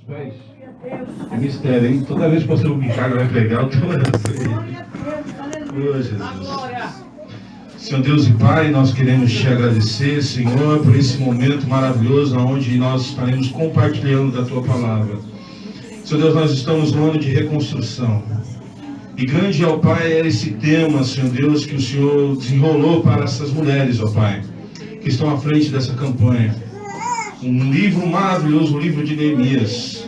Pés. É mistério, hein? Toda vez que o pastor Ricardo vai pregar, eu estou assim. Oh, Jesus. Senhor Deus e Pai, nós queremos te agradecer, Senhor, por esse momento maravilhoso onde nós estaremos compartilhando da Tua Palavra. Senhor Deus, nós estamos no ano de reconstrução. E grande, ó Pai, é esse tema, Senhor Deus, que o Senhor desenrolou para essas mulheres, ó Pai, que estão à frente dessa campanha. Um livro maravilhoso, o livro de Neemias.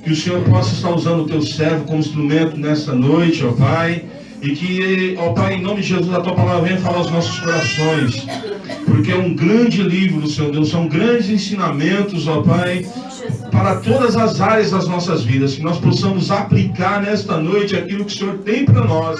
Que o Senhor possa estar usando o Teu servo como instrumento nessa noite, ó Pai. E que, ó Pai, em nome de Jesus, a Tua palavra venha falar aos nossos corações. Porque é um grande livro, Senhor Deus. São grandes ensinamentos, ó Pai, para todas as áreas das nossas vidas. Que nós possamos aplicar nesta noite aquilo que o Senhor tem para nós.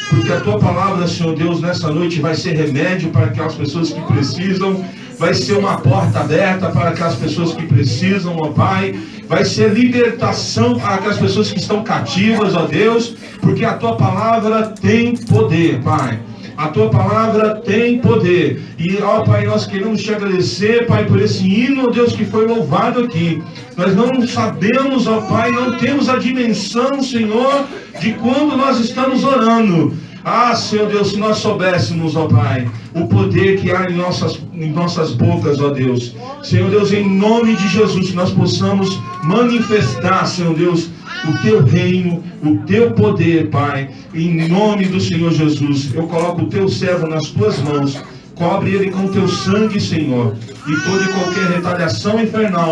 Porque a Tua palavra, Senhor Deus, nessa noite vai ser remédio para aquelas pessoas que precisam. Vai ser uma porta aberta para aquelas pessoas que precisam, ó Pai. Vai ser libertação para aquelas pessoas que estão cativas, ó Deus. Porque a Tua palavra tem poder, Pai. A Tua palavra tem poder. E, ó Pai, nós queremos Te agradecer, Pai, por esse hino, ó Deus, que foi louvado aqui. Nós não sabemos, ó Pai, não temos a dimensão, Senhor, de quando nós estamos orando. Ah, Senhor Deus, se nós soubéssemos, ó Pai, o poder que há em nossas bocas, ó Deus. Senhor Deus, em nome de Jesus, que nós possamos manifestar, Senhor Deus, o Teu reino, o Teu poder, Pai. Em nome do Senhor Jesus, eu coloco o Teu servo nas Tuas mãos. Cobre ele com Teu sangue, Senhor. E toda e qualquer retaliação infernal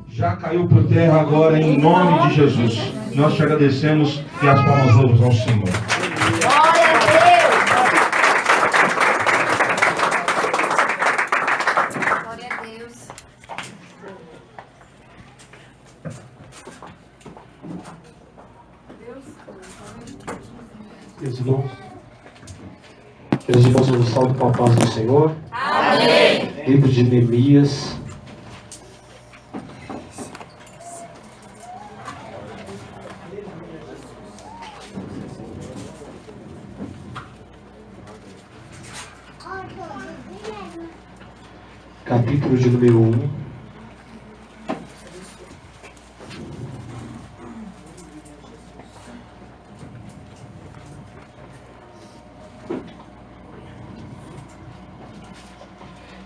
já caiu por terra agora, em nome de Jesus. Nós Te agradecemos e as palmas louvamos ao Senhor. Meus irmãos, vamos salve com a paz do Senhor. Amém. Livro de Neemias. Capítulo de número 1.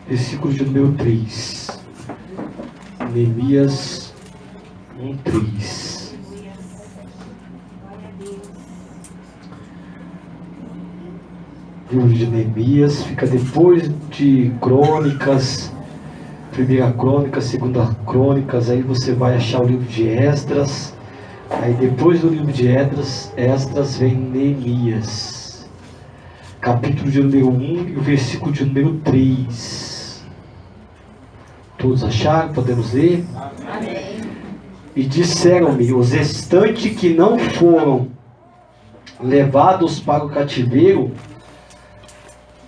Versículo de número 3. Neemias 1:3. Livro de Neemias fica depois de Crônicas, Primeira Crônica, Segunda Crônicas. Aí você vai achar o livro de Esdras. Aí depois do livro de Esdras vem Neemias. Capítulo de número 1 e o versículo de número 3. Todos acharam? Podemos ler? Amém. E disseram-me: os restantes que não foram levados para o cativeiro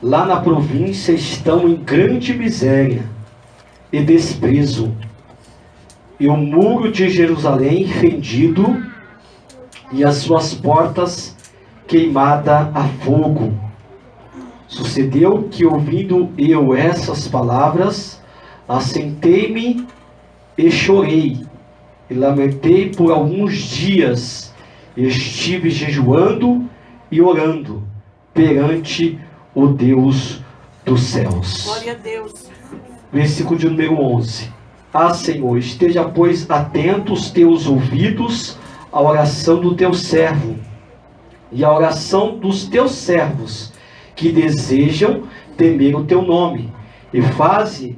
lá na província estão em grande miséria e desprezo, e o muro de Jerusalém fendido e as suas portas queimada a fogo. Sucedeu que, ouvindo eu essas palavras, assentei-me e chorei, e lamentei por alguns dias. Estive jejuando e orando perante o Deus dos céus. Glória a Deus. Versículo de número 11. Ah, Senhor, esteja, pois, atento os teus ouvidos à oração do teu servo e à oração dos teus servos que desejam temer o teu nome, e faze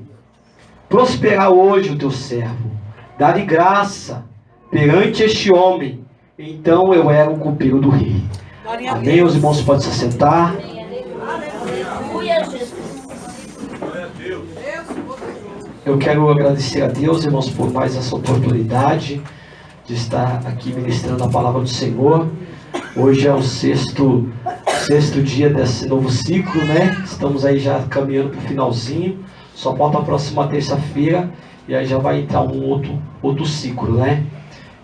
prosperar hoje o teu servo. Dá-lhe graça perante este homem. Então eu era o copeiro do rei. Amém. Os irmãos podem se assentar. Eu quero agradecer a Deus, irmãos, por mais essa oportunidade de estar aqui ministrando a palavra do Senhor. Hoje é o sexto dia desse novo ciclo, né? Estamos aí já caminhando para o finalzinho. Só falta a próxima terça-feira e aí já vai entrar um outro ciclo, né?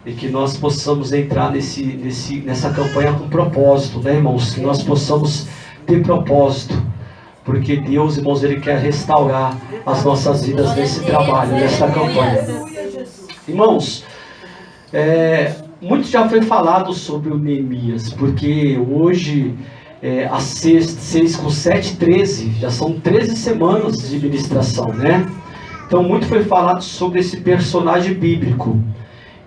E que nós possamos entrar nessa campanha com propósito, né, irmãos? Que nós possamos ter propósito. Porque Deus, irmãos, Ele quer restaurar as nossas vidas nesse trabalho, nessa campanha. Irmãos, Muito já foi falado sobre o Neemias, porque hoje, às 6 com 7, 13, já são 13 semanas de ministração, né? Então muito foi falado sobre esse personagem bíblico.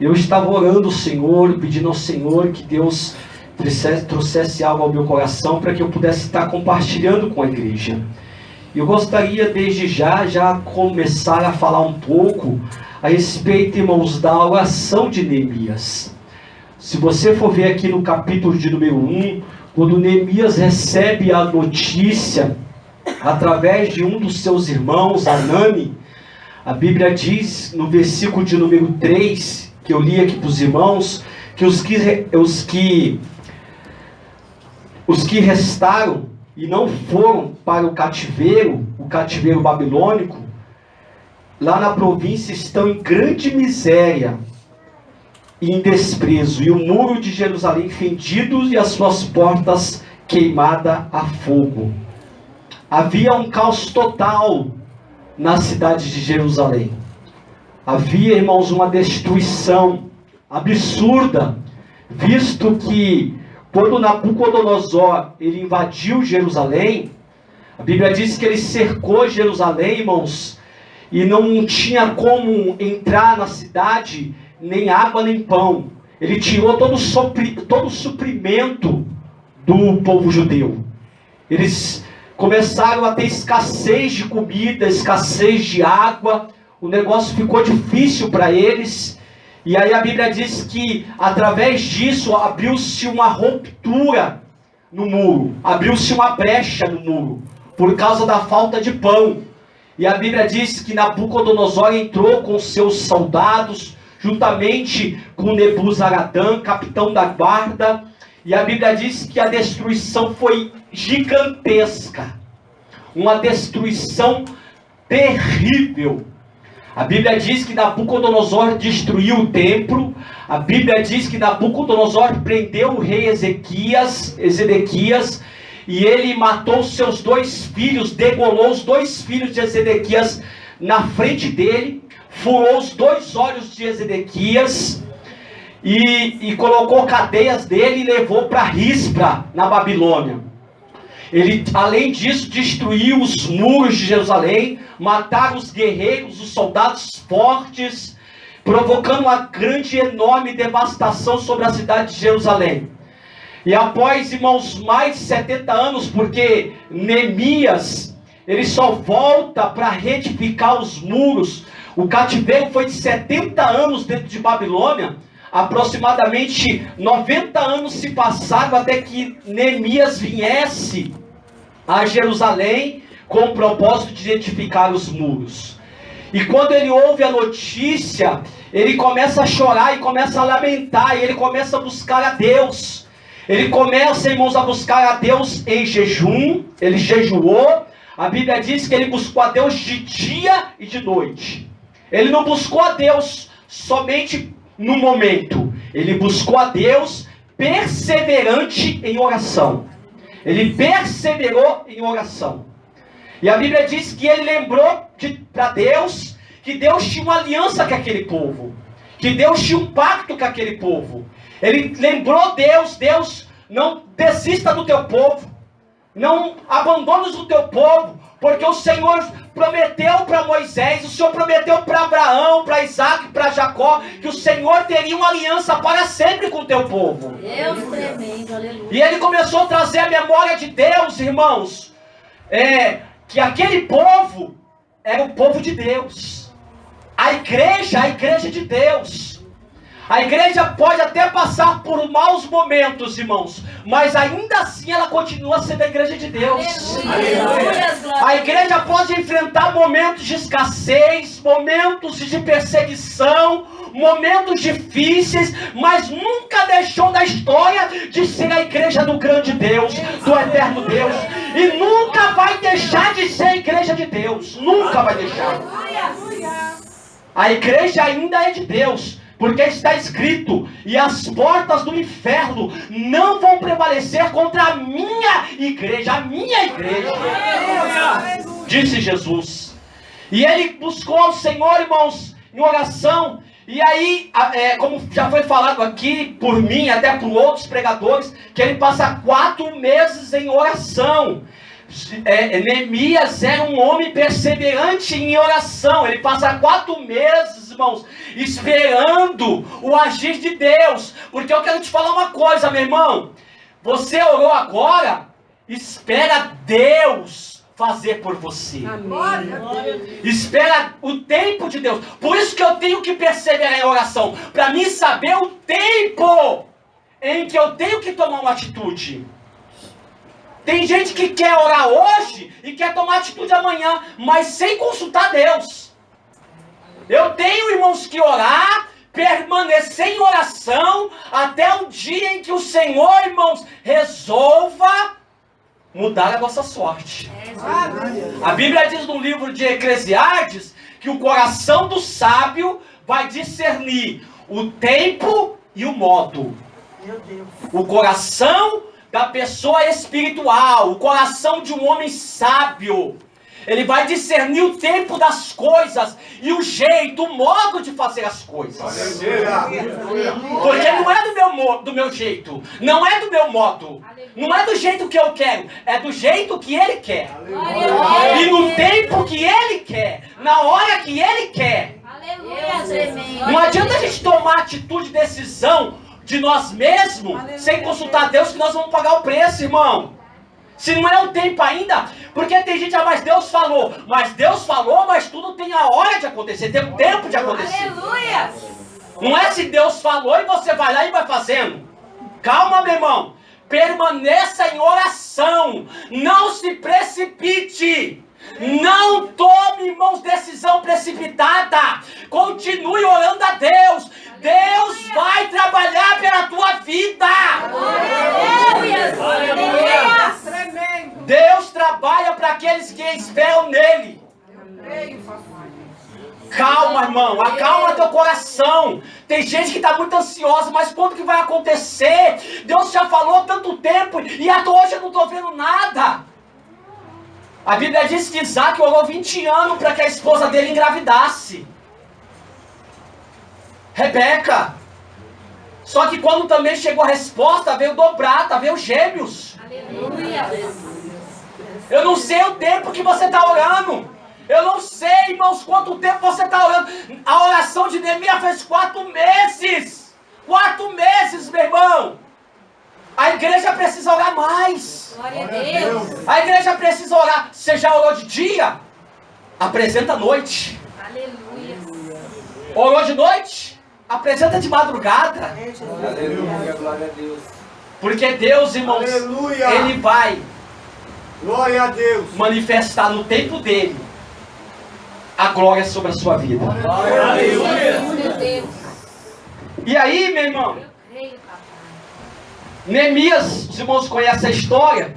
Eu estava orando ao Senhor, pedindo ao Senhor que Deus trouxesse algo ao meu coração para que eu pudesse estar compartilhando com a igreja. Eu gostaria desde já começar a falar um pouco a respeito, irmãos, da oração de Neemias. Se você for ver aqui no capítulo de número 1, quando Neemias recebe a notícia através de um dos seus irmãos, Anani, a Bíblia diz no versículo de número 3, que eu li aqui para os irmãos, que os que restaram e não foram para o cativeiro babilônico, lá na província estão em grande miséria e em desprezo, e o muro de Jerusalém fendido e as suas portas queimadas a fogo. Havia um caos total na cidade de Jerusalém. Havia, irmãos, uma destruição absurda, visto que quando Nabucodonosor ele invadiu Jerusalém, a Bíblia diz que ele cercou Jerusalém, irmãos, e não tinha como entrar na cidade, nem água nem pão. Ele tirou todo o suprimento do povo judeu. Eles começaram a ter escassez de comida, escassez de água. O negócio ficou difícil para eles. E aí a Bíblia diz que através disso abriu-se uma ruptura no muro. Abriu-se uma brecha no muro, por causa da falta de pão. E a Bíblia diz que Nabucodonosor entrou com seus soldados, juntamente com Nebuzaradã, capitão da guarda. E a Bíblia diz que a destruição foi gigantesca. Uma destruição terrível. A Bíblia diz que Nabucodonosor destruiu o templo. A Bíblia diz que Nabucodonosor prendeu o rei Ezequias, e ele matou seus 2 filhos, degolou os 2 filhos de Ezequias na frente dele, furou os 2 olhos de Ezequias e colocou cadeias dele e levou para Rispa, na Babilônia. Ele, além disso, destruiu os muros de Jerusalém, mataram os guerreiros, os soldados fortes, provocando uma grande e enorme devastação sobre a cidade de Jerusalém. E após, irmãos, mais de 70 anos, porque Neemias, ele só volta para reedificar os muros. O cativeiro foi de 70 anos dentro de Babilônia. Aproximadamente 90 anos se passaram até que Neemias viesse a Jerusalém com o propósito de edificar os muros. E quando ele ouve a notícia, ele começa a chorar e começa a lamentar, e ele começa a buscar a Deus. Ele começa, irmãos, a buscar a Deus em jejum. Ele jejuou. A Bíblia diz que ele buscou a Deus de dia e de noite. Ele não buscou a Deus somente no momento. Ele buscou a Deus perseverante em oração. Ele perseverou em oração. E a Bíblia diz que ele lembrou para Deus que Deus tinha uma aliança com aquele povo, que Deus tinha um pacto com aquele povo. Ele lembrou Deus, não desista do teu povo, não abandones o teu povo, porque o Senhor prometeu para Moisés, o Senhor prometeu para Abraão, para Isaac, para Jacó, que o Senhor teria uma aliança para sempre com o teu povo. Deus tremendo, aleluia. E ele começou a trazer a memória de Deus, irmãos, que aquele povo era o povo de Deus. A igreja de Deus. A igreja pode até passar por maus momentos, irmãos, mas ainda assim ela continua sendo a igreja de Deus. Aleluia. A igreja pode enfrentar momentos de escassez, momentos de perseguição, momentos difíceis, mas nunca deixou da história de ser a igreja do grande Deus, do eterno Deus. E nunca vai deixar de ser a igreja de Deus. Nunca vai deixar. A igreja ainda é de Deus. Porque está escrito, e as portas do inferno não vão prevalecer contra a minha igreja, disse Jesus. E ele buscou ao Senhor, irmãos, em oração, E aí, como já foi falado aqui por mim, até por outros pregadores, que ele passa 4 meses em oração. Neemias era um homem perseverante em oração. Ele passa 4 meses, irmãos, esperando o agir de Deus. Porque eu quero te falar uma coisa, meu irmão. Você orou agora, espera Deus fazer por você. Amém. Espera o tempo de Deus. Por isso que eu tenho que perseverar em oração, para mim saber o tempo em que eu tenho que tomar uma atitude. Tem gente que quer orar hoje e quer tomar atitude amanhã, mas sem consultar Deus. Eu tenho, irmãos, que orar, permanecer em oração até o dia em que o Senhor, irmãos, resolva mudar a nossa sorte. A Bíblia diz no livro de Eclesiastes que o coração do sábio vai discernir o tempo e o modo. O coração da pessoa espiritual, o coração de um homem sábio, ele vai discernir o tempo das coisas e o jeito, o modo de fazer as coisas. Porque não é do meu jeito, não é do meu modo, não é do jeito que eu quero, é do jeito que ele quer. E no tempo que ele quer, na hora que ele quer. Não adianta a gente tomar atitude, decisão de nós mesmos, sem consultar Deus, que nós vamos pagar o preço, irmão. Se não é o tempo ainda, porque tem gente, mas Deus falou, mas tudo tem a hora de acontecer, tem o tempo de acontecer. Aleluia! Não é se Deus falou e você vai lá e vai fazendo. Calma, meu irmão, permaneça em oração, não se precipite. Não tome, irmãos, decisão precipitada. Continue orando a Deus. Deus vai trabalhar pela tua vida. Deus trabalha para aqueles que esperam nele. Calma, irmão, acalma teu coração. Tem gente que está muito ansiosa, mas quando que vai acontecer? Deus já falou há tanto tempo e até hoje eu não estou vendo nada. A Bíblia diz que Isaac orou 20 anos para que a esposa dele engravidasse. Rebeca. Só que quando também chegou a resposta, veio dobrada, veio gêmeos. Aleluia. Eu não sei o tempo que você está orando. Eu não sei, irmãos, quanto tempo você está orando. A oração de Neemias fez 4 meses. 4 meses, meu irmão. A igreja precisa orar mais. Glória a Deus. A igreja precisa orar. Você já orou de dia? Apresenta à noite. Aleluia. Orou de noite? Apresenta de madrugada. Aleluia. Glória a Deus. Porque Deus, irmãos, aleluia, Ele vai, glória a Deus, manifestar no tempo dele a glória sobre a sua vida. Aleluia. E aí, meu irmão, Neemias, os irmãos conhecem a história.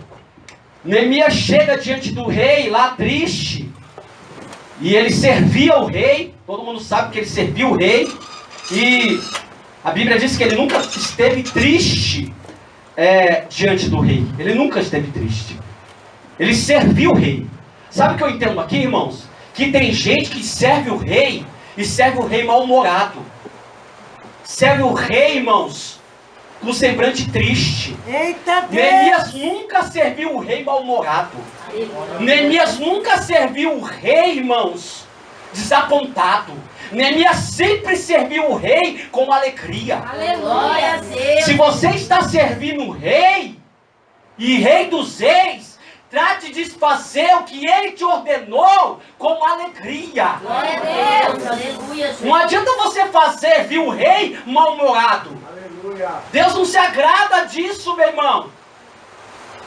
Neemias chega diante do rei lá triste. E ele servia o rei. Todo mundo sabe que ele servia o rei. E a Bíblia diz que ele nunca esteve triste diante do rei. Ele nunca esteve triste. Ele serviu o rei. Sabe o que eu entendo aqui, irmãos? Que tem gente que serve o rei e serve o rei mal-humorado. Serve o rei, irmãos, com semblante triste. Eita Deus! Neemias nunca serviu o rei mal-humorado. Neemias nunca serviu o rei, irmãos, desapontado. Neemias sempre serviu o rei com alegria. Aleluia, Deus! Se você está servindo o rei, e rei dos reis, trate de fazer o que ele te ordenou com alegria. Glória a Deus! Aleluia! Não adianta você fazer, viu, o rei mal-humorado. Deus não se agrada disso, meu irmão.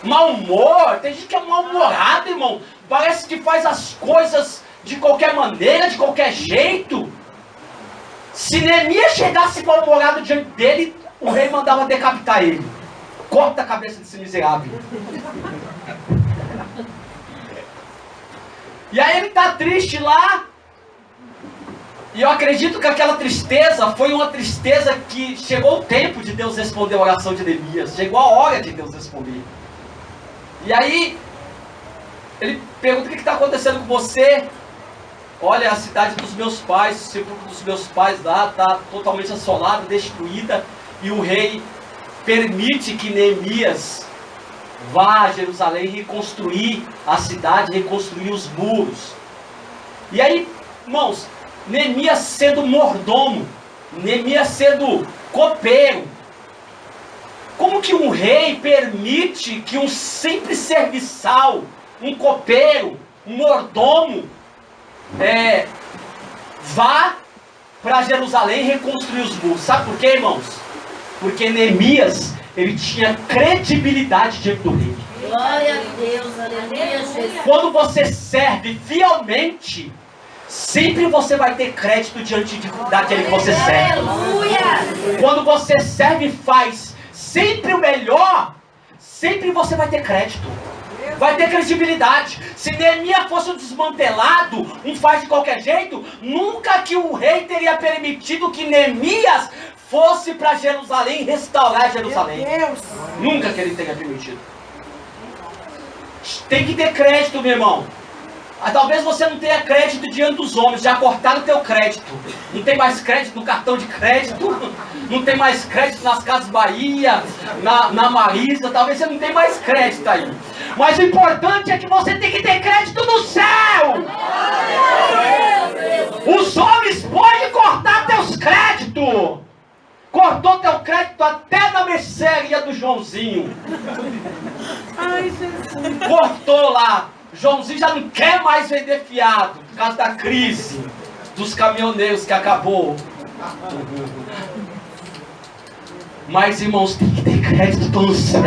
Mau humor, tem gente que é mal-humorado, irmão. Parece que faz as coisas de qualquer maneira, de qualquer jeito. Se Neemias chegasse mal-humorado diante dele, o rei mandava decapitar ele. Corta a cabeça desse miserável. E aí ele está triste lá. E eu acredito que aquela tristeza foi uma tristeza que chegou o tempo de Deus responder a oração de Neemias. Chegou a hora de Deus responder. E aí, ele pergunta: o que está acontecendo com você? olha, a cidade dos meus pais, o sepulcro dos meus pais lá está totalmente assolada, destruída, e o rei permite que Neemias vá a Jerusalém reconstruir a cidade, reconstruir os muros. E aí, irmãos, Neemias sendo mordomo, Neemias sendo copeiro, como que um rei permite que um simples serviçal, um copeiro, um mordomo, vá para Jerusalém reconstruir os muros? Sabe por quê, irmãos? Porque Neemias, ele tinha credibilidade diante do rei. Glória a Deus, aleluia, Jesus. Quando você serve fielmente, sempre você vai ter crédito diante daquele que você serve. Aleluia. Quando você serve e faz sempre o melhor, sempre você vai ter crédito. Vai ter credibilidade. Se Neemias fosse um desmantelado, um faz de qualquer jeito, nunca que o rei teria permitido que Neemias fosse para Jerusalém restaurar Jerusalém. Nunca que ele teria permitido. Tem que ter crédito, meu irmão. Talvez você não tenha crédito diante dos homens, já cortaram o teu crédito. Não tem mais crédito no cartão de crédito, não tem mais crédito nas Casas Bahia, na Marisa, talvez você não tenha mais crédito aí. Mas o importante é que você tem que ter crédito no céu. Os homens podem cortar teus créditos. Cortou teu crédito até na mercearia do Joãozinho. Ai, Jesus. Cortou lá. Joãozinho já não quer mais vender fiado por causa da crise dos caminhoneiros que acabou. Mas, irmãos, tem que ter crédito no céu.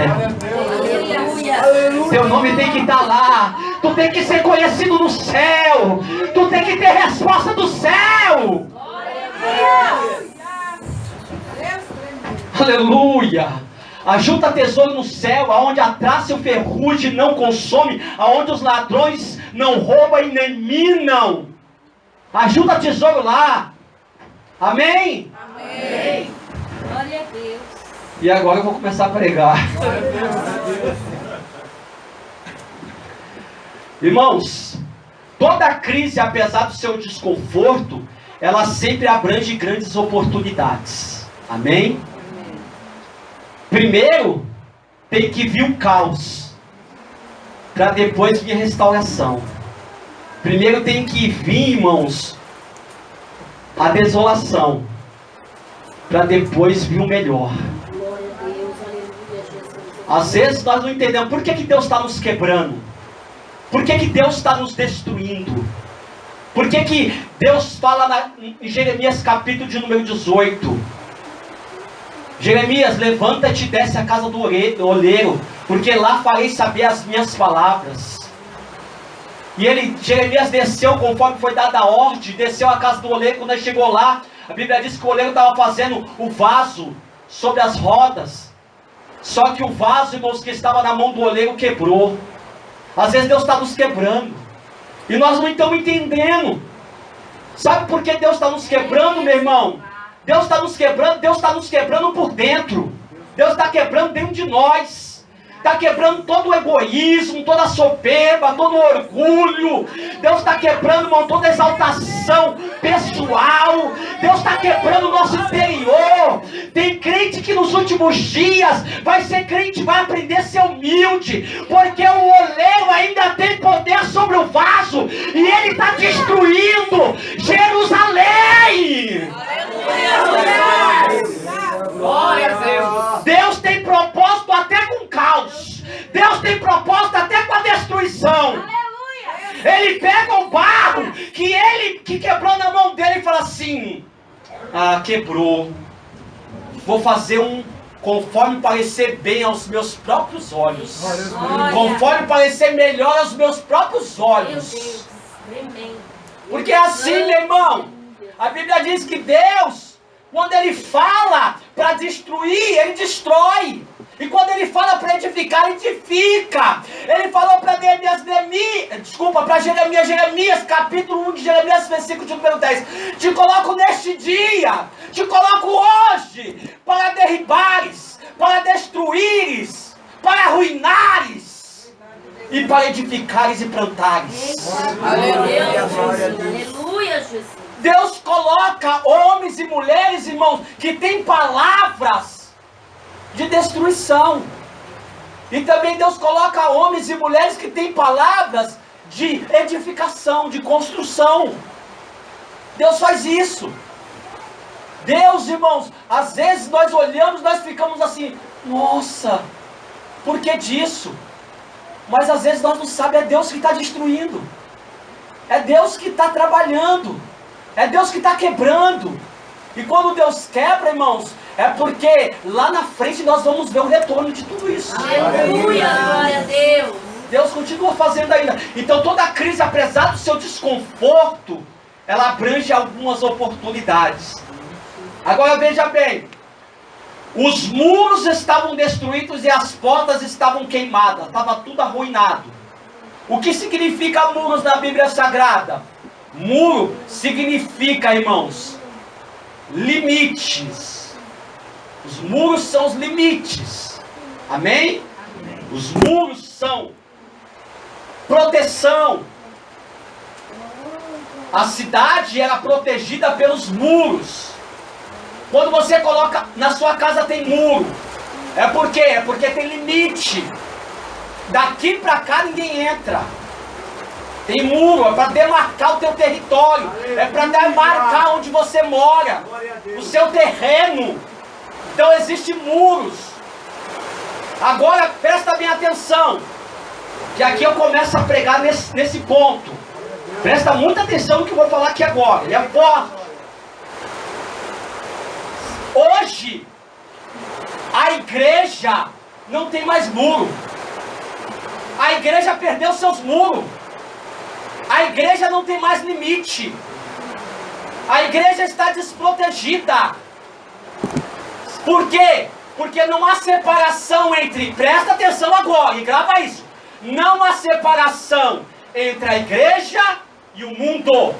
Aleluia. Teu nome tem que estar lá. Tu tem que ser conhecido no céu. Tu tem que ter resposta do céu. Aleluia. Ajunta tesouro no céu, aonde a traça e o ferrugem não consome, aonde os ladrões não roubam e nem minam. Ajunta tesouro lá. Amém? Amém. Glória a Deus. E agora eu vou começar a pregar. Irmãos, toda crise, apesar do seu desconforto, ela sempre abrange grandes oportunidades. Amém? Primeiro, tem que vir o caos, para depois vir a restauração. Primeiro tem que vir, irmãos, a desolação, para depois vir o melhor. Glória a Deus, aleluia, Jesus. Às vezes nós não entendemos por que Deus está nos quebrando, por que Deus está nos destruindo, por que Deus fala em Jeremias capítulo de número 18, Jeremias, levanta-te e desce a casa do oleiro, porque lá farei saber as minhas palavras. E Jeremias desceu conforme foi dada a ordem, desceu à casa do oleiro. Quando ele chegou lá, a Bíblia diz que o oleiro estava fazendo o vaso sobre as rodas. Só que o vaso, irmãos, que estava na mão do oleiro quebrou. Às vezes Deus está nos quebrando, e nós não estamos entendendo. Sabe por que Deus está nos quebrando, meu irmão? Deus está nos quebrando por dentro. Deus está quebrando dentro de nós. Está quebrando todo o egoísmo, toda a soberba, todo o orgulho. Deus está quebrando, irmão, toda a exaltação pessoal. Deus está quebrando o nosso interior. Tem crente que nos últimos dias vai ser crente, vai aprender a ser humilde, porque o oleiro ainda tem poder sobre o vaso, e ele está destruindo Jerusalém. Glória a Deus. Deus tem propósito até com caos. Deus tem propósito até com a destruição. Ele pega o barro que quebrou na mão dele e fala assim: quebrou. Vou fazer conforme parecer bem aos meus próprios olhos. Conforme parecer melhor aos meus próprios Meu olhos. Deus. Tremendo. Porque é assim, meu irmão. A Bíblia diz que Deus, quando Ele fala para destruir, Ele destrói. E quando Ele fala para edificar, Ele edifica. Ele falou para Jeremias, capítulo 1 de Jeremias, versículo de número 10. Te coloco neste dia, te coloco hoje, para derribares, para destruires, para arruinares, e para edificares e plantares. Aleluia. Aleluia. Aleluia, Jesus. Deus coloca homens e mulheres, irmãos, que têm palavras de destruição. E também Deus coloca homens e mulheres que têm palavras de edificação, de construção. Deus faz isso. Deus, irmãos, às vezes nós olhamos, nós ficamos assim, nossa, por que disso? Mas às vezes nós não sabemos, é Deus que está destruindo. É Deus que está trabalhando. É Deus que está quebrando. E quando Deus quebra, irmãos, é porque lá na frente nós vamos ver o retorno de tudo isso. Aleluia, glória a Deus. Deus continua fazendo ainda. Então toda a crise, apesar do seu desconforto, ela abrange algumas oportunidades. Agora veja bem, os muros estavam destruídos e as portas estavam queimadas, estava tudo arruinado. O que significa muros na Bíblia Sagrada? Muro significa, irmãos, limites. Os muros são os limites. Amém? Os muros são proteção. A cidade era protegida pelos muros. Quando você coloca, na sua casa tem muro. É por quê? É porque tem limite. Daqui para cá ninguém entra. Tem muro, é para demarcar o teu território. É para demarcar onde você mora. O seu terreno. Então existem muros. Agora presta bem atenção. Que aqui eu começo a pregar nesse ponto. Presta muita atenção no que eu vou falar aqui agora. Ele é forte. Hoje, a igreja não tem mais muro. A igreja perdeu seus muros. A igreja não tem mais limite. A igreja está desprotegida. Por quê? Porque não há separação entre... Presta atenção agora e grava isso. Não há separação entre a igreja e o mundo.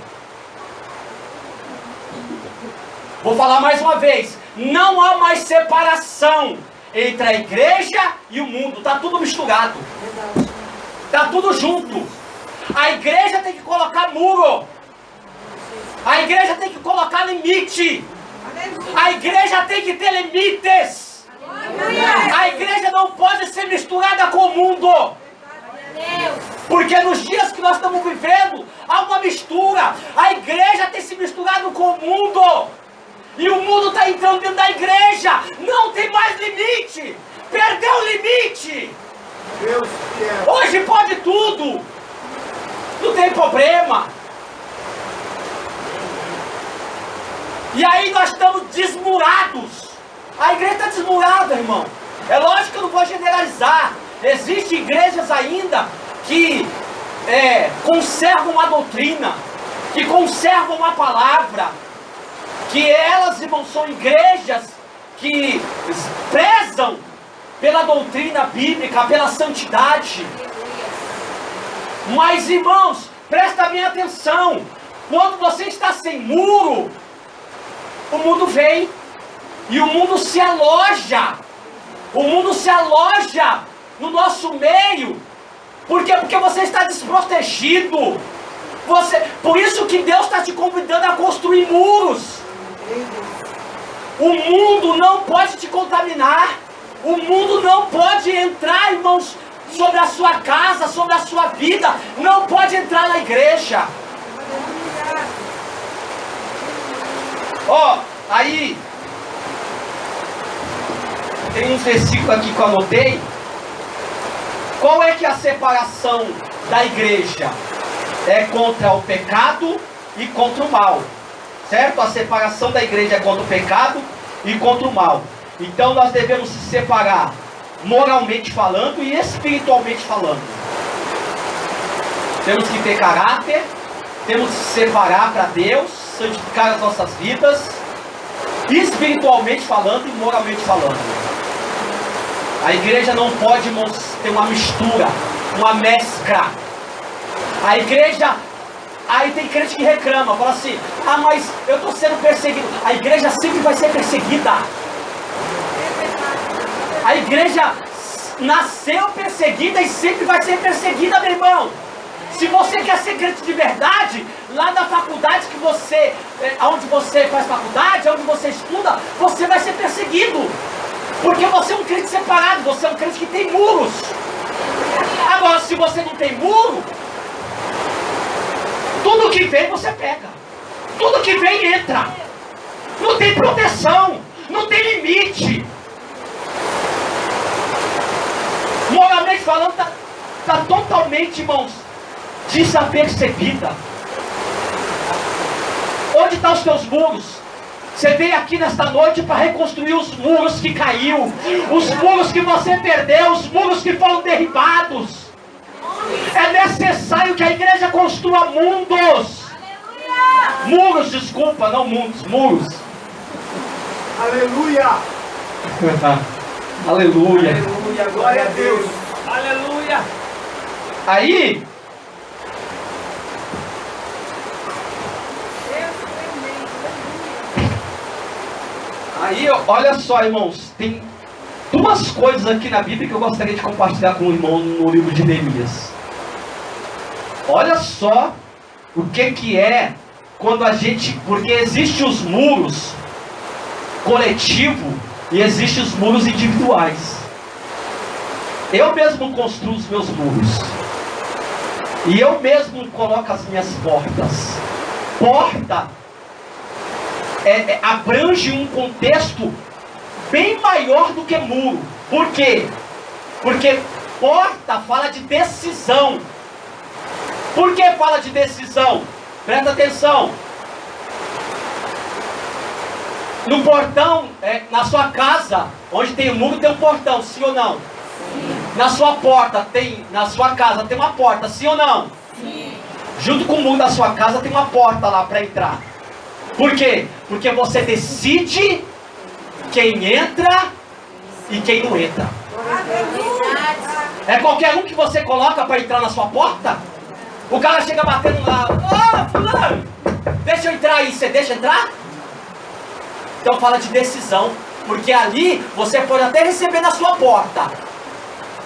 Vou falar mais uma vez. Não há mais separação entre a igreja e o mundo. Está tudo misturado. Está tudo junto. A igreja tem que colocar muro. A igreja tem que colocar limite. A igreja tem que ter limites. A igreja não pode ser misturada com o mundo. Porque nos dias que nós estamos vivendo, há uma mistura. A igreja tem se misturado com o mundo. E o mundo está entrando dentro da igreja. Não tem mais limite. Perdeu o limite. Hoje pode tudo. Não tem problema. E aí nós estamos desmurados. A igreja está desmurada, irmão. É lógico que eu não vou generalizar. Existem igrejas ainda que conservam a doutrina, que conservam a palavra, que elas, irmãos, são igrejas que prezam pela doutrina bíblica, pela santidade. Mas, irmãos, presta bem atenção. Quando você está sem muro, o mundo vem e o mundo se aloja. O mundo se aloja no nosso meio. Por quê? Porque você está desprotegido. Por isso que Deus está te convidando a construir muros. O mundo não pode te contaminar. O mundo não pode entrar, irmãos, sobre a sua casa, sobre a sua vida. Não pode entrar na igreja. Aí tem um versículo aqui que eu anotei. Qual é que é a separação da igreja? É contra o pecado e contra o mal. Certo? A separação da igreja é contra o pecado e contra o mal. Então nós devemos se separar moralmente falando e espiritualmente falando. Temos que ter caráter, temos que se separar para Deus, santificar as nossas vidas, espiritualmente falando e moralmente falando. A igreja não pode ter uma mistura, uma mescla. A igreja... Aí tem crente que reclama, fala assim: ah, mas eu estou sendo perseguido. A igreja sempre vai ser perseguida. A igreja nasceu perseguida e sempre vai ser perseguida, meu irmão. Se você quer ser crente de verdade, lá na faculdade que você, onde você faz faculdade, onde você estuda, você vai ser perseguido. Porque você é um crente separado, você é um crente que tem muros. Agora, se você não tem muro, tudo que vem você pega. Tudo que vem entra. Não tem proteção, não tem limite. Moralmente falando, está totalmente, irmãos, desapercebida. Onde estão os teus muros? Você veio aqui nesta noite para reconstruir os muros que caiu, os muros que você perdeu, os muros que foram derribados. É necessário que a igreja construa mundos. Muros, desculpa, não mundos, muros. Aleluia! Aleluia. Aleluia, glória a Deus! Aleluia! Aí, olha só, irmãos, tem duas coisas aqui na Bíblia que eu gostaria de compartilhar com o irmão no livro de Neemias. Olha só o que é quando a gente... Porque existem os muros coletivos e existem os muros individuais. Eu mesmo construo os meus muros. E eu mesmo coloco as minhas portas. Porta abrange um contexto bem maior do que muro. Por quê? Porque porta fala de decisão. Por que fala de decisão? Presta atenção. No portão, na sua casa, onde tem um muro, tem um portão, sim ou não? Sim. Na sua porta, na sua casa tem uma porta, sim ou não? Sim. Junto com o muro da sua casa tem uma porta lá para entrar. Por quê? Porque você decide quem entra e quem não entra. É qualquer um que você coloca para entrar na sua porta? O cara chega batendo lá, fulano, deixa eu entrar aí, você deixa entrar? Então fala de decisão, porque ali você pode até receber na sua porta.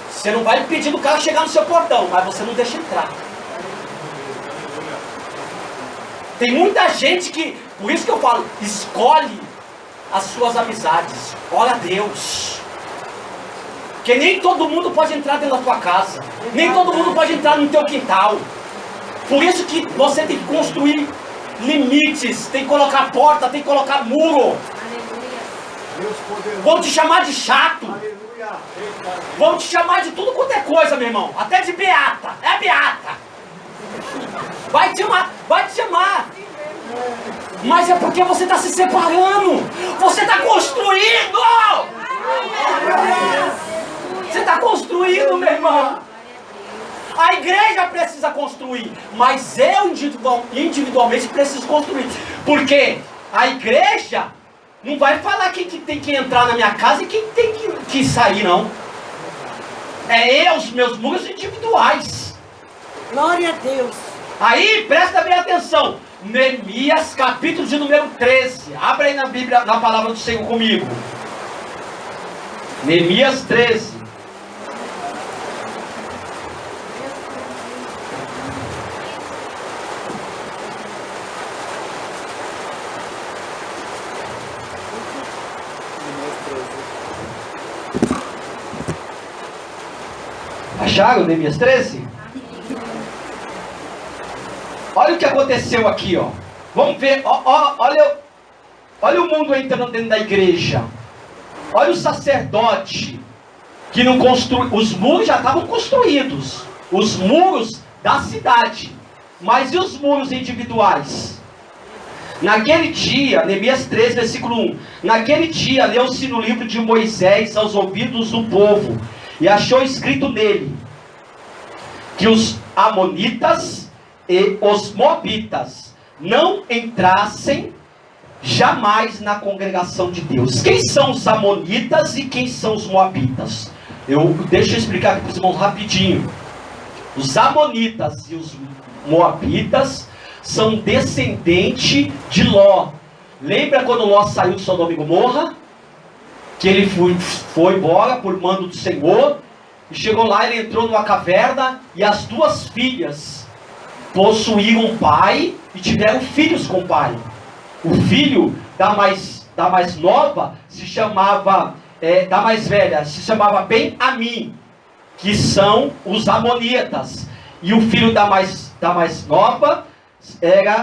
Você não vai pedir do cara chegar no seu portão, mas você não deixa entrar. Tem muita gente que, por isso que eu falo, escolhe as suas amizades. Ora a Deus. Porque nem todo mundo pode entrar dentro da tua casa. Nem todo mundo pode entrar no teu quintal. Por isso que você tem que construir limites. Tem que colocar porta, tem que colocar muro. Vão te chamar de chato. Vão te chamar de tudo quanto é coisa, meu irmão. Até de beata. É beata. Vai te chamar. Mas é porque você está se separando. Você está construindo. Você está construindo, meu irmão. A igreja precisa construir. Mas eu individualmente preciso construir. Porque a igreja não vai falar quem que tem que entrar na minha casa e quem tem que sair, não. É eu, os meus muros individuais. Glória a Deus. Aí, presta bem atenção. Neemias, capítulo de número 13. Abra aí na Bíblia, na palavra do Senhor comigo. Neemias 13. Acharam Neemias 13? Olha o que aconteceu aqui, ó. Vamos ver, olha o mundo entrando dentro da igreja. Olha o sacerdote que não construiu. Os muros já estavam construídos. Os muros da cidade. Mas e os muros individuais? Naquele dia, Neemias 13, versículo 1. Naquele dia, leu-se no livro de Moisés aos ouvidos do povo. E achou escrito nele que os amonitas e os moabitas não entrassem jamais na congregação de Deus. Quem são os amonitas e quem são os moabitas? Deixa eu explicar aqui para os irmãos rapidinho. Os amonitas e os moabitas são descendentes de Ló. Lembra quando Ló saiu de Sodoma e Gomorra? Que ele foi embora por mando do Senhor. E chegou lá, ele entrou numa caverna e as duas filhas possuíram um pai e tiveram filhos com o pai. O filho da mais nova se chamava, da mais velha, se chamava Ben-Amim, que são os amonitas. E o filho da mais nova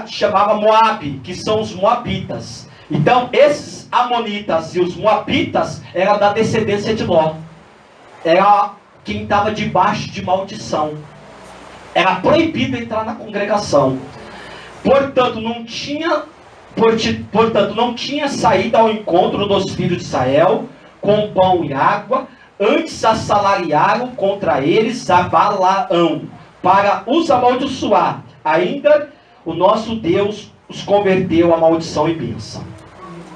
chamava Moabe, que são os moabitas. Então, esses amonitas e os moabitas eram da descendência de Ló. Era quem estava debaixo de maldição. Era proibido entrar na congregação. Portanto, não tinha saído ao encontro dos filhos de Israel com pão e água. Antes assalariaram contra eles a Balaão, para os amaldiçoar. Ainda o nosso Deus os converteu a maldição e bênção.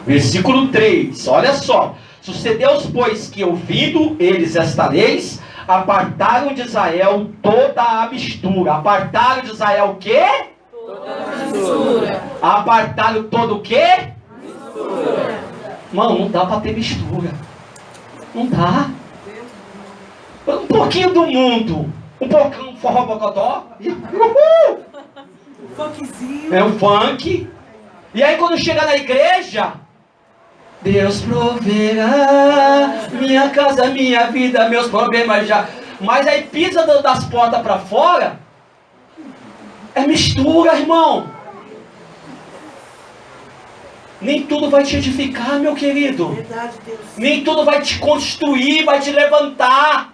Versículo 3, olha só. Sucedeu, pois, que ouvindo eles esta lei, apartaram de Israel toda a mistura. Apartaram de Israel o quê? Toda a mistura. Apartaram todo o quê? Mistura. Mano, não dá para ter mistura. Não dá. Um pouquinho do mundo. Um pouquinho forró bocotó. Funkzinho. É um funk. E aí quando chega na igreja, Deus proverá minha casa, minha vida, meus problemas já. Mas aí pisa das portas para fora. É mistura, irmão. Nem tudo vai te edificar, meu querido. Verdade, Deus. Nem tudo vai te construir, vai te levantar.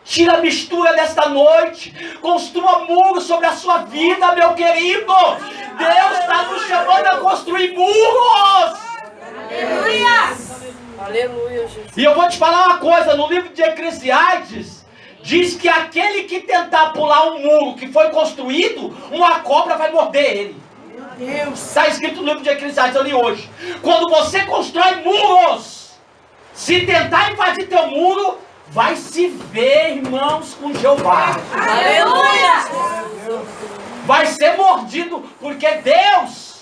Tira a mistura desta noite. Construa muros sobre a sua vida, meu querido. Deus está nos chamando a construir muros. Aleluia! Aleluia, Jesus. E eu vou te falar uma coisa. No livro de Eclesiastes, diz que aquele que tentar pular um muro que foi construído, uma cobra vai morder ele. Meu Deus. Está escrito no livro de Eclesiastes, eu li hoje. Quando você constrói muros, se tentar invadir teu muro, vai se ver, irmãos, com Jeová. Aleluia! Vai ser mordido, porque Deus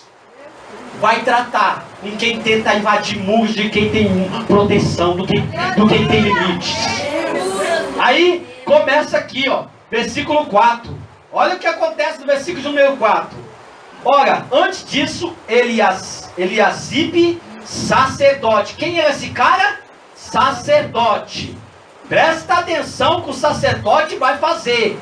vai tratar com quem tenta invadir muros, de quem tem proteção, do quem tem limites. Aí começa aqui, ó, versículo 4. Olha o que acontece no versículo número 4. Ora, antes disso, Eliasibe, sacerdote. Quem era esse cara? Sacerdote. Presta atenção que o sacerdote vai fazer.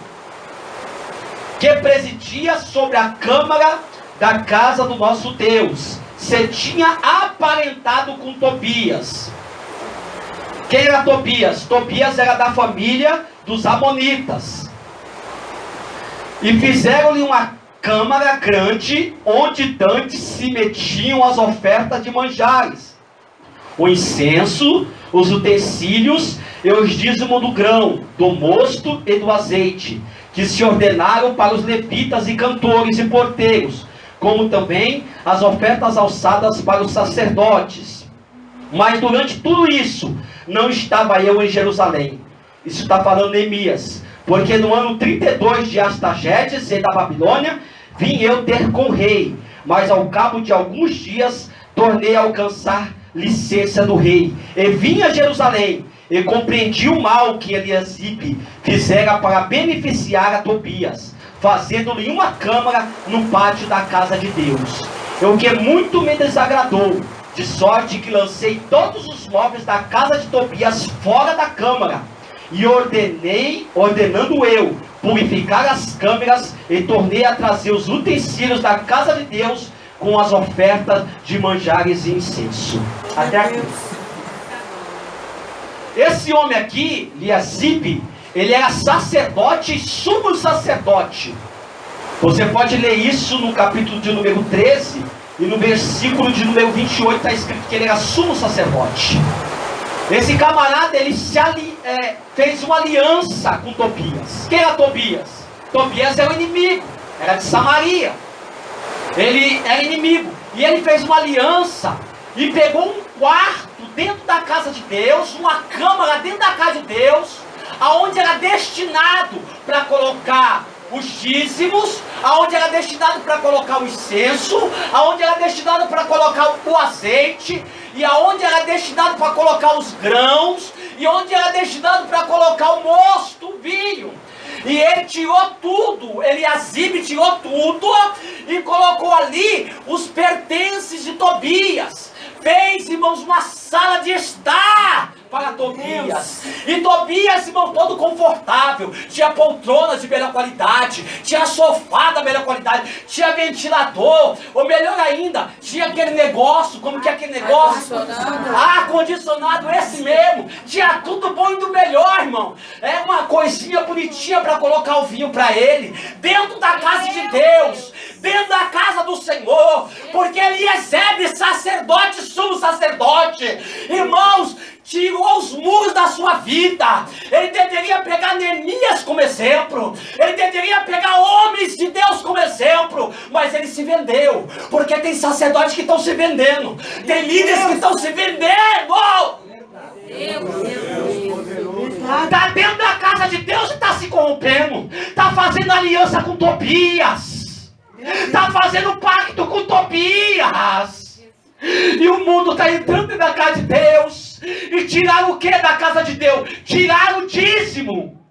Que presidia sobre a câmara da casa do nosso Deus. Se tinha aparentado com Tobias. Quem era Tobias? Tobias era da família dos amonitas. E fizeram-lhe uma câmara grande, onde dantes se metiam as ofertas de manjares, o incenso, os utensílios e os dízimos do grão, do mosto e do azeite, que se ordenaram para os levitas e cantores e porteiros, como também as ofertas alçadas para os sacerdotes. Mas durante tudo isso, não estava eu em Jerusalém. Isso está falando Neemias. Porque no ano 32 de Astagetes, rei da Babilônia, vim eu ter com o rei. Mas ao cabo de alguns dias, tornei a alcançar licença do rei. E vim a Jerusalém, e compreendi o mal que Eliasibe fizera para beneficiar a Tobias, fazendo-lhe uma câmara no pátio da casa de Deus. O que muito me desagradou, de sorte que lancei todos os móveis da casa de Tobias fora da câmara, e ordenando eu purificar as câmeras, e tornei a trazer os utensílios da casa de Deus com as ofertas de manjares e incenso. Até aqui. Esse homem aqui, Eliasibe, ele era sacerdote e sumo sacerdote. Você pode ler isso no capítulo de número 13 e no versículo de número 28 está escrito que ele era sumo sacerdote. Esse camarada, ele fez uma aliança com Tobias. Quem era Tobias? Tobias era o inimigo, era de Samaria. Ele era inimigo. E ele fez uma aliança e pegou um quarto dentro da casa de Deus, uma câmara dentro da casa de Deus, aonde era destinado para colocar os dízimos, aonde era destinado para colocar o incenso, aonde era destinado para colocar o azeite, e aonde era destinado para colocar os grãos, e onde era destinado para colocar o mosto, o vinho. E ele tirou tudo, Eliasibe tirou tudo e colocou ali os pertences de Tobias. Fez, irmãos, uma sala de estar para Tobias. E Tobias, irmão, todo confortável. Tinha poltronas de melhor qualidade, tinha sofá da melhor qualidade, tinha ventilador, ou melhor ainda, tinha aquele negócio, como que é aquele negócio? Ar-condicionado, esse mesmo. Tinha tudo bom e do melhor, irmão. É uma coisinha bonitinha para colocar o vinho para ele, dentro da casa de Deus, dentro da casa do Senhor, porque Eliasibe, sacerdote, sumo sacerdote, irmãos, tirou os muros da sua vida. Ele deveria pegar Neemias como exemplo, ele deveria pegar homens de Deus como exemplo, mas ele se vendeu, porque tem sacerdotes que estão se vendendo, tem líderes que estão se vendendo. Está dentro da casa de Deus e está se corrompendo, está fazendo aliança com Tobias, está fazendo pacto com Tobias. E o mundo está entrando dentro da casa de Deus. E tiraram o que da casa de Deus? Tiraram o dízimo.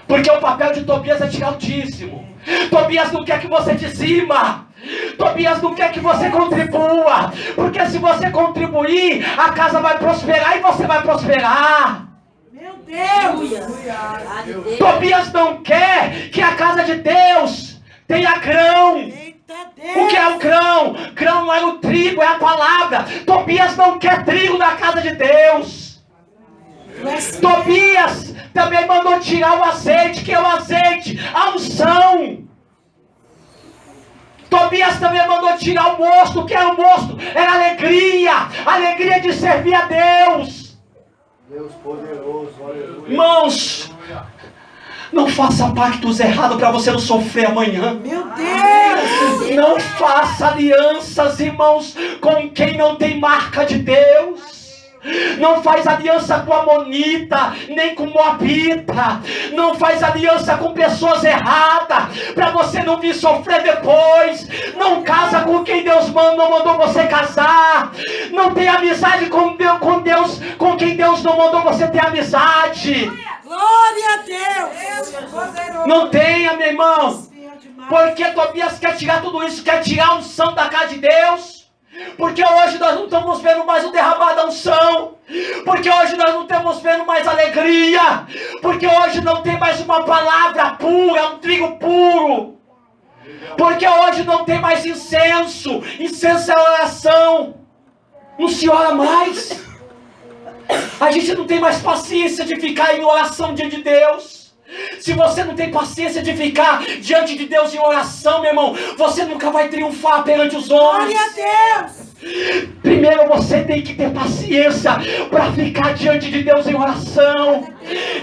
Porque o papel de Tobias é tirar o dízimo. Tobias não quer que você dizima. Tobias não quer que você contribua. Porque se você contribuir, a casa vai prosperar e você vai prosperar. Meu Deus! Tobias não quer que a casa de Deus tenha grão. O que é o grão? Grão não é o trigo, é a palavra. Tobias não quer trigo na casa de Deus. Tobias também mandou tirar o azeite. Que é o azeite? A unção. Tobias também mandou tirar o mosto. O que era o mosto? Era alegria. Alegria de servir a Deus. Deus poderoso, aleluia. Irmãos, não faça pactos errados para você não sofrer amanhã. Meu Deus! Não faça alianças, irmãos, com quem não tem marca de Deus. Não faz aliança com Amonita, nem com Moabita. Não faz aliança com pessoas erradas, para você não vir sofrer depois. Não casa com quem Deus não mandou você casar. Não tem amizade com Deus, com quem Deus não mandou você ter amizade. Glória a Deus! Não tenha, meu irmão. Porque Tobias quer tirar tudo isso, quer tirar a unção da casa de Deus. Porque hoje nós não estamos vendo mais o derramar da unção. Porque hoje nós não estamos vendo mais alegria. Porque hoje não tem mais uma palavra pura, um trigo puro. Porque hoje não tem mais incenso. Incenso é oração. Não se ora mais. A gente não tem mais paciência de ficar em oração diante de Deus. Se você não tem paciência de ficar diante de Deus em oração, meu irmão, você nunca vai triunfar perante os homens. Glória a Deus! Primeiro você tem que ter paciência para ficar diante de Deus em oração.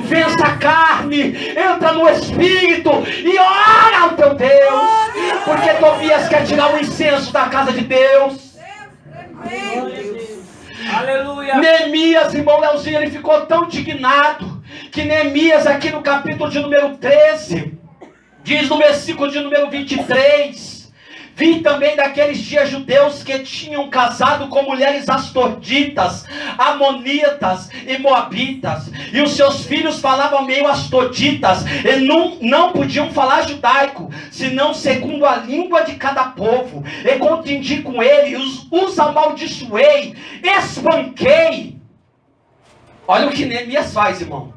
Vença a carne, entra no Espírito e ora ao teu Deus. Porque Tobias quer tirar o incenso da casa de Deus. Aleluia! Neemias, irmão Leozinho, ele ficou tão indignado que Neemias, aqui no capítulo de número 13, diz no versículo de número 23: vi também daqueles dias judeus que tinham casado com mulheres astorditas, amonitas e moabitas, e os seus filhos falavam meio astoditas, e não podiam falar judaico, senão segundo a língua de cada povo. E contendi com ele, os amaldiçoei, espanquei. Olha o que Neemias faz, irmão.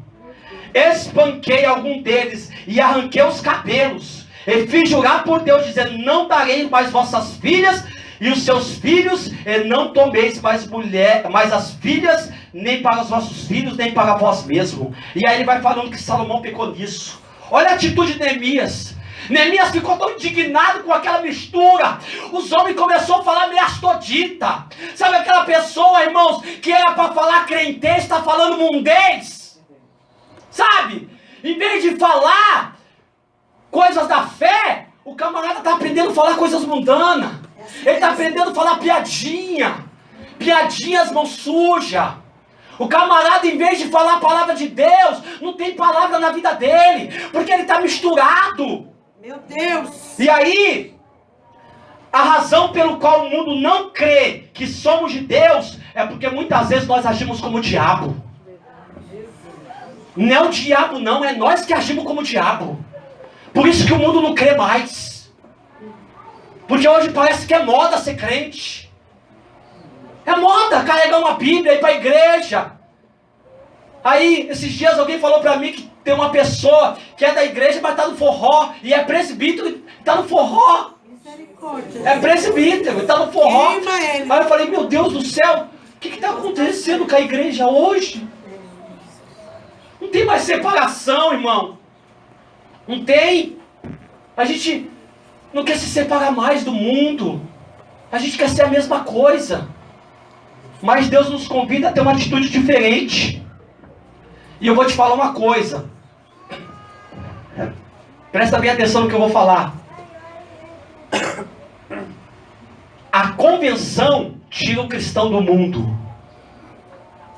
Espanquei algum deles e arranquei os cabelos. E fiz jurar por Deus, dizendo: não darei mais vossas filhas e os seus filhos, e não tomeis mais as filhas, nem para os vossos filhos, nem para vós mesmo. E aí ele vai falando que Salomão pecou nisso. Olha a atitude de Neemias. Neemias ficou tão indignado com aquela mistura. Os homens começaram a falar meio astodita. Sabe aquela pessoa, irmãos, que era para falar crentez, está falando mundês? Sabe? Em vez de falar coisas da fé, o camarada está aprendendo a falar coisas mundanas. Ele está aprendendo a falar piadinha. Piadinhas, mão suja. O camarada, em vez de falar a palavra de Deus, não tem palavra na vida dele, porque ele está misturado. Meu Deus! E aí, a razão pelo qual o mundo não crê que somos de Deus é porque muitas vezes nós agimos como o diabo. Não é o diabo não, é nós que agimos como o diabo. Por isso que o mundo não crê mais. Porque hoje parece que é moda ser crente. É moda carregar uma Bíblia e ir para a igreja. Aí, esses dias alguém falou para mim que tem uma pessoa que é da igreja, mas está no forró. E é presbítero e está no forró. É presbítero e está no forró. Aí eu falei, meu Deus do céu, o que está acontecendo com a igreja hoje? Não tem mais separação, irmão. Não tem. A gente não quer se separar mais do mundo. A gente quer ser a mesma coisa. Mas Deus nos convida a ter uma atitude diferente. E eu vou te falar uma coisa. Presta bem atenção no que eu vou falar. A convenção tira o cristão do mundo.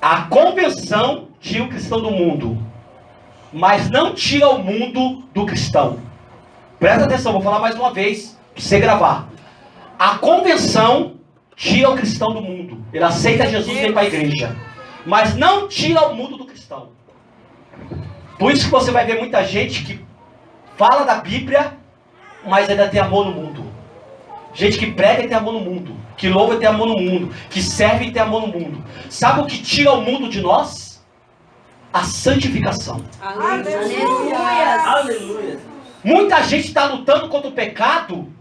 A convenção tira o cristão do mundo. Mas não tira o mundo do cristão. Presta atenção, vou falar mais uma vez, para você gravar. A convenção tira o cristão do mundo. Ele aceita Jesus e vem para a igreja. Mas não tira o mundo do cristão. Por isso que você vai ver muita gente que fala da Bíblia, mas ainda tem amor no mundo. Gente que prega e tem amor no mundo. Que louva e tem amor no mundo. Que serve e tem amor no mundo. Sabe o que tira o mundo de nós? A santificação. Aleluia. Aleluia. Muita gente está lutando contra o pecado,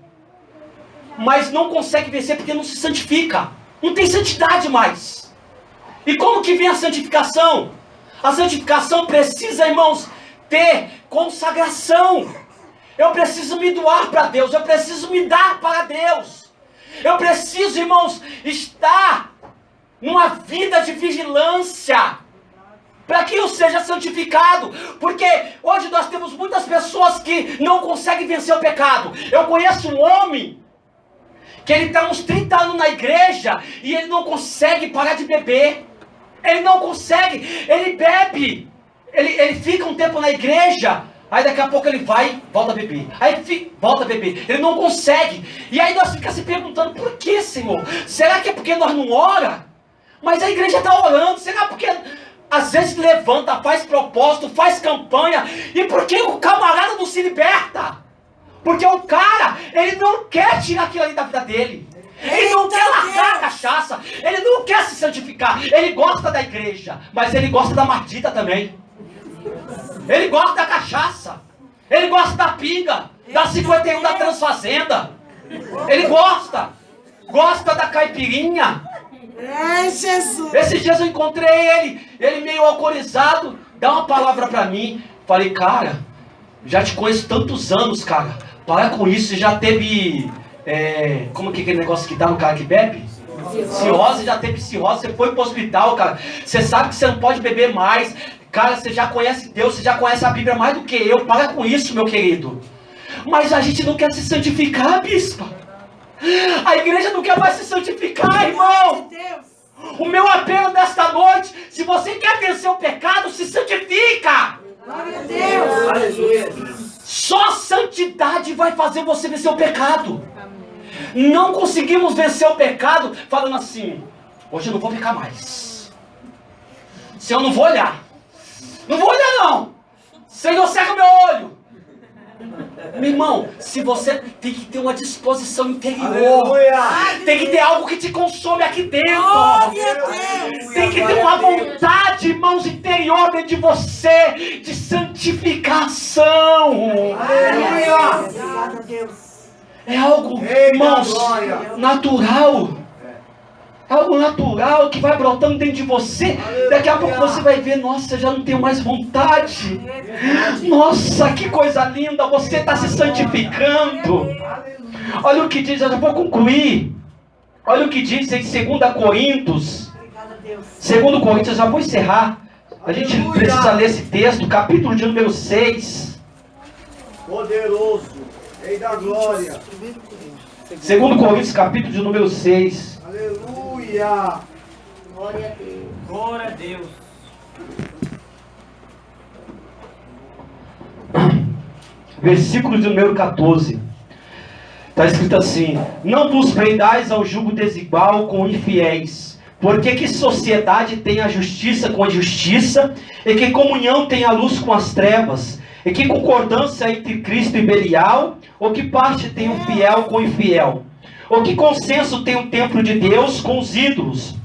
mas não consegue vencer porque não se santifica. Não tem santidade mais. E como que vem a santificação? A santificação precisa, irmãos, ter consagração. Eu preciso me doar para Deus. Eu preciso me dar para Deus. Eu preciso, irmãos, estar numa vida de vigilância para que eu seja santificado. Porque hoje nós temos muitas pessoas que não conseguem vencer o pecado. Eu conheço um homem que ele está uns 30 anos na igreja e ele não consegue parar de beber. Ele não consegue, ele bebe, ele fica um tempo na igreja, aí daqui a pouco ele vai, volta a beber, aí volta a beber, ele não consegue, e aí nós ficamos se perguntando, por que, Senhor? Será que é porque nós não ora? Mas a igreja está orando, será porque às vezes levanta, faz propósito, faz campanha, e por que o camarada não se liberta? Porque o cara, ele não quer tirar aquilo ali da vida dele. Ele não quer largar a cachaça, ele não quer se santificar, ele gosta da igreja, mas ele gosta da mardita também. Ele gosta da cachaça, ele gosta da pinga, da 51 da Transfazenda. Ele gosta da caipirinha. É Jesus. Esses dias eu encontrei ele meio alcoolizado, dá uma palavra pra mim. Falei, cara, já te conheço tantos anos, cara, para com isso, você já teve... como que é aquele negócio que dá no cara que bebe? Cirrose, já teve cirrose, você foi pro hospital, cara. Você sabe que você não pode beber mais. Cara, você já conhece Deus, você já conhece a Bíblia mais do que eu. Para com isso, meu querido. Mas a gente não quer se santificar, bispa. A igreja não quer mais se santificar, irmão. O meu apelo nesta noite, se você quer vencer o pecado, se santifica. Glória a Deus. Aleluia. Só santidade vai fazer você vencer o pecado. Não conseguimos vencer o pecado falando assim, hoje eu não vou pecar mais. Senhor, eu não vou olhar. Não vou olhar não. Senhor, cega o meu olho. Meu irmão, se você tem que ter uma disposição interior. Aleluia. Tem que ter algo que te consome aqui dentro. Glória a Deus. Tem que ter uma vontade, irmãos, interior dentro de você, de santificação. Aleluia. Obrigado a Deus. É algo, irmãos, natural. É algo natural que vai brotando dentro de você. Daqui a pouco você vai ver, nossa, eu já não tenho mais vontade. Nossa, que coisa linda, você está se santificando. Olha o que diz, eu já vou concluir. Olha o que diz em 2 Coríntios. Obrigado a Deus. 2 Coríntios, eu já vou encerrar. A gente precisa ler esse texto, capítulo de número 6. Poderoso. Rei da glória. 2 Coríntios, capítulo de número 6. Aleluia. Glória a Deus. Glória a Deus. Versículo de número 14. Está escrito assim: não vos prendais ao jugo desigual com infiéis, Porque que sociedade tem a justiça com a injustiça, e que comunhão tem a luz com as trevas, e que concordância entre Cristo e Belial, ou que parte tem o fiel com o infiel, ou que consenso tem o templo de Deus com os ídolos,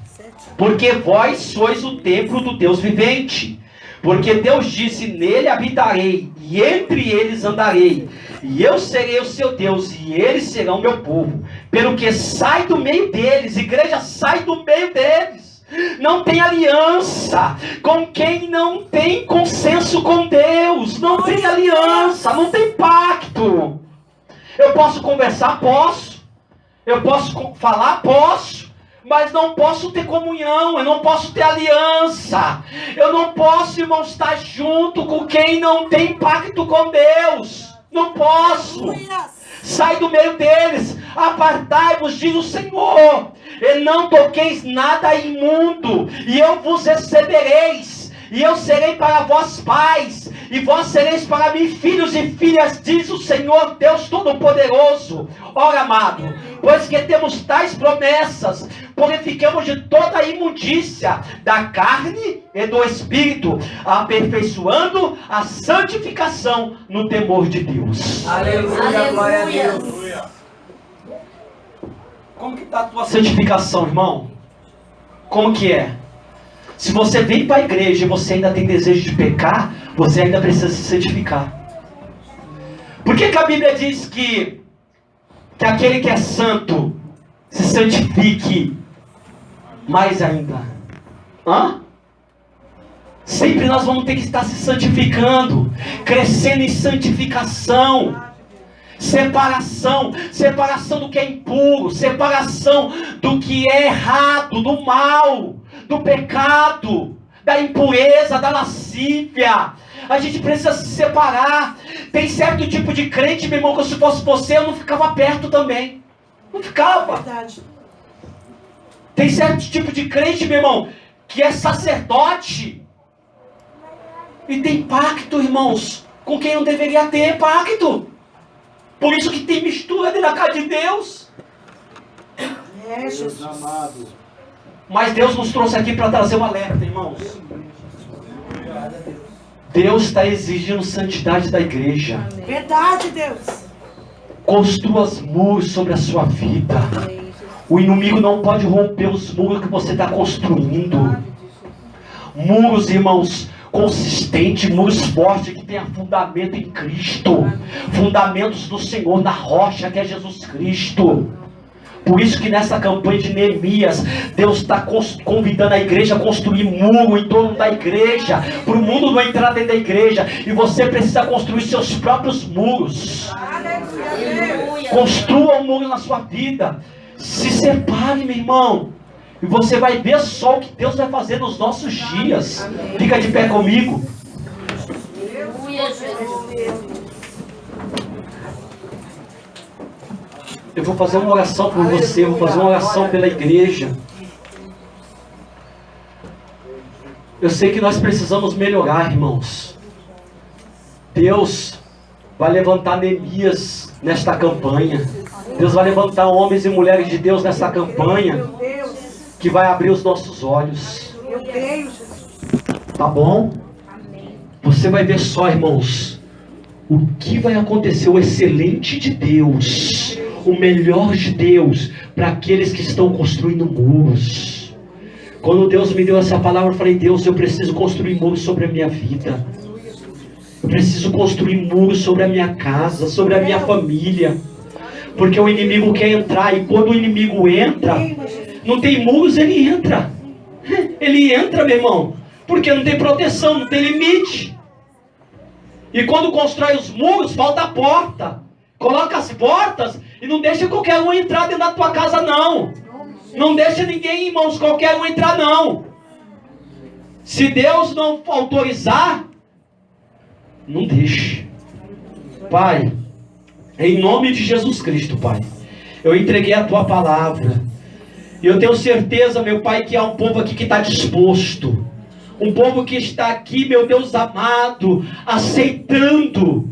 porque vós sois o templo do Deus vivente. Porque Deus disse, nele habitarei, e entre eles andarei, e eu serei o seu Deus, e eles serão meu povo. Pelo que sai do meio deles, igreja, sai do meio deles. Não tem aliança com quem não tem consenso com Deus. Não tem aliança, não tem pacto. Eu posso conversar? Posso. Eu posso falar? Posso. Mas não posso ter comunhão, eu não posso ter aliança. Eu não posso, irmão, estar junto com quem não tem pacto com Deus. Não posso. Sai do meio deles. Apartai-vos, diz o Senhor. E não toqueis nada imundo. E eu vos recebereis. E eu serei para vós pais. E vós sereis para mim filhos e filhas, diz o Senhor Deus Todo-Poderoso. Ora, amado, pois que temos tais promessas, purificamos de toda a imundícia da carne e do espírito, aperfeiçoando a santificação no temor de Deus. Aleluia, glória a Deus. Como que está a tua santificação, irmão? Como que é? Se você vem para a igreja e você ainda tem desejo de pecar, você ainda precisa se santificar. Por que a Bíblia diz que aquele que é santo se santifique mais ainda? Sempre nós vamos ter que estar se santificando, crescendo em santificação, separação do que é impuro, separação do que é errado, do mal, do pecado, da impureza, da lascívia. A gente precisa se separar. Tem certo tipo de crente, meu irmão, que se fosse você, eu não ficava perto também. Não ficava. Verdade. Tem certo tipo de crente, meu irmão, que é sacerdote e tem pacto, irmãos, com quem não deveria ter pacto. Por isso que tem mistura dentro da casa de Deus. É, Jesus. Mas Deus nos trouxe aqui para trazer um alerta, irmãos. Deus está exigindo santidade da igreja. Verdade, Deus. Construa os muros sobre a sua vida. O inimigo não pode romper os muros que você está construindo. Muros, irmãos, consistentes, muros fortes, que tenham fundamento em Cristo. Fundamentos do Senhor, na rocha que é Jesus Cristo. Por isso que nessa campanha de Neemias, Deus está convidando a igreja a construir muro em torno da igreja, para o mundo não entrar dentro da igreja, e você precisa construir seus próprios muros. Construa um muro na sua vida. Se separe, meu irmão, e você vai ver só o que Deus vai fazer nos nossos dias. Fica de pé comigo. Eu vou fazer uma oração por você, eu vou fazer uma oração pela igreja. Eu sei que nós precisamos melhorar, irmãos. Deus vai levantar Neemias nesta campanha. Deus vai levantar homens e mulheres de Deus nesta campanha, que vai abrir os nossos olhos. Eu creio, Jesus. Tá bom? Você vai ver só, irmãos, o que vai acontecer, o excelente de Deus, o melhor de Deus, para aqueles que estão construindo muros. Quando Deus me deu essa palavra, eu falei, Deus, eu preciso construir muros sobre a minha vida. Eu preciso construir muros sobre a minha casa, sobre a minha família. Porque o inimigo quer entrar, e quando o inimigo entra, não tem muros, ele entra. Ele entra, meu irmão, porque não tem proteção, não tem limite. E quando constrói os muros, falta a porta. Coloca as portas e não deixa qualquer um entrar dentro da tua casa, não. Não deixa ninguém, irmãos, qualquer um entrar, não. Se Deus não autorizar, não deixe. Pai, em nome de Jesus Cristo, Pai, eu entreguei a tua palavra. E eu tenho certeza, meu Pai, que há um povo aqui que está disposto. Um povo que está aqui, meu Deus amado, aceitando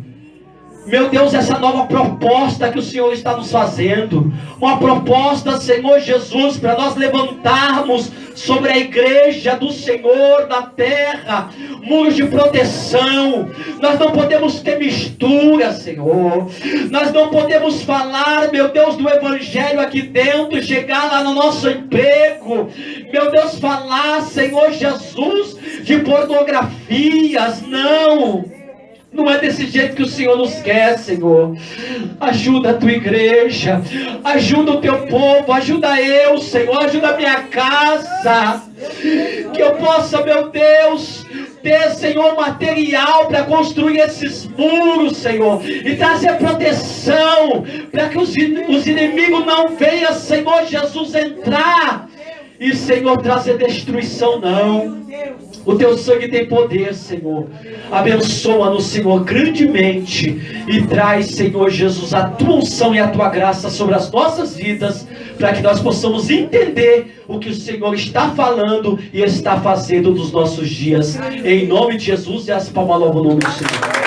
Meu Deus, essa nova proposta que o Senhor está nos fazendo, uma proposta, Senhor Jesus, para nós levantarmos sobre a igreja do Senhor na terra, muros de proteção. Nós não podemos ter mistura, Senhor. Nós não podemos falar, meu Deus, do evangelho aqui dentro, chegar lá no nosso emprego, meu Deus, falar, Senhor Jesus, de pornografias. Não é desse jeito que o Senhor nos quer, Senhor. Ajuda a tua igreja, ajuda o teu povo, ajuda eu, Senhor, ajuda a minha casa, que eu possa, meu Deus, ter, Senhor, material para construir esses muros, Senhor, e trazer proteção, para que os inimigos não venham, Senhor Jesus, entrar e, Senhor, trazer destruição, não. O teu sangue tem poder, Senhor. Abençoa-nos, Senhor, grandemente, e traz, Senhor Jesus, a tua unção e a tua graça sobre as nossas vidas, para que nós possamos entender o que o Senhor está falando e está fazendo nos nossos dias. Em nome de Jesus, e as palmas louvam o nome do Senhor.